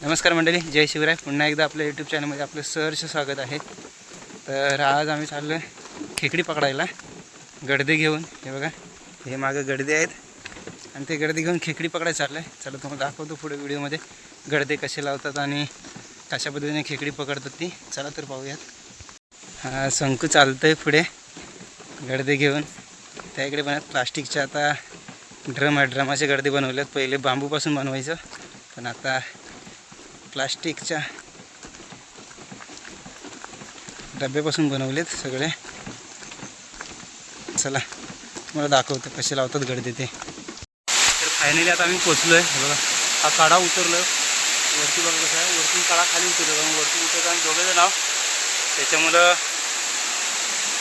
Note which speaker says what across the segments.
Speaker 1: नमस्कार मंडळी, जय शिवराय. पुन्हा एकदा आपल्या यूट्यूब चॅनलमध्ये आपलं सहर्ष स्वागत आहे. तर आज आम्ही चाललो आहे खेकडी पकडायला गडदे घेऊन. हे बघा, हे मागं गडदे आहेत आणि ते गडदे घेऊन खेकडी पकडायला चाललं आहे. चला तुम्हाला दाखवतो पुढे व्हिडिओमध्ये गडदे कसे लावतात आणि कशा पद्धतीने खेकडी पकडतात ती. चला तर पाहूयात. हा शंकू चालतं आहे पुढे गडदे घेऊन. त्या इकडे पण प्लास्टिकच्या आता ड्रमाचे गडदे बनवलेत. पहिले बांबूपासून बनवायचं, पण आता प्लास्टिकच्या डब्यापासून बनवलेत सगळे. चला तुम्हाला दाखवतो कसे लावतात गडदे ते. तर फायनली आता आम्ही पोचलो आहे. बघा, हा काढा उतरलो वरती. बघा कसं आहे, वरतून काढा खाली उतरलो. वरती उतरतो आम्ही दोघेजण नाव, त्याच्यामुळं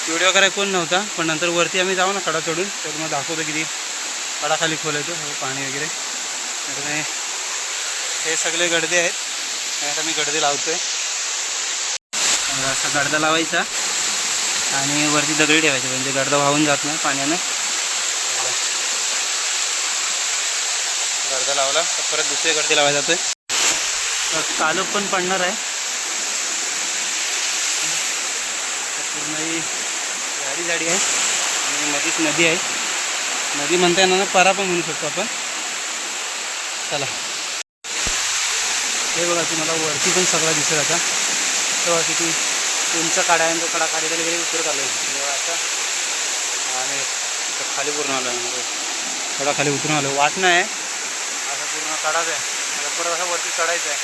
Speaker 1: व्हिडिओ करायला कोण नव्हता. पण नंतर वरती आम्ही जाऊ ना काढा चढून, तर तुम्हाला दाखवतो किती काढा खाली खोल येतो, पाणी वगैरे. तर हे सगळे गडदे आहेत. आता मी गडदे लावतोय. असा गडदा लावायचा आणि वरती दगडी ठेवायचे, म्हणजे गडदा वाहून जात नाही पाण्यानं. गडदा लावला तर परत दुसरे गडदे लावायला जातोय. कालप पण पडणार आहे. पूर्ण ही झाडी आहे आणि मध्येच नदी आहे. नदी म्हणता येणार ना, परा पण म्हणू शकतो आपण. चला, हे बघा तुम्हाला वरती पण सगळा दिसेल आता. तेव्हा किती उंच काढा आहे, तो कडा खाली वगैरे उतरत आलो आहे आता. आणि खाली पूर्ण आलो आहे, थोडा खाली उतरून आलो. वाट नाही आहे, असा पूर्ण काढाच आहे. आता परत असा वरती चढायचं आहे.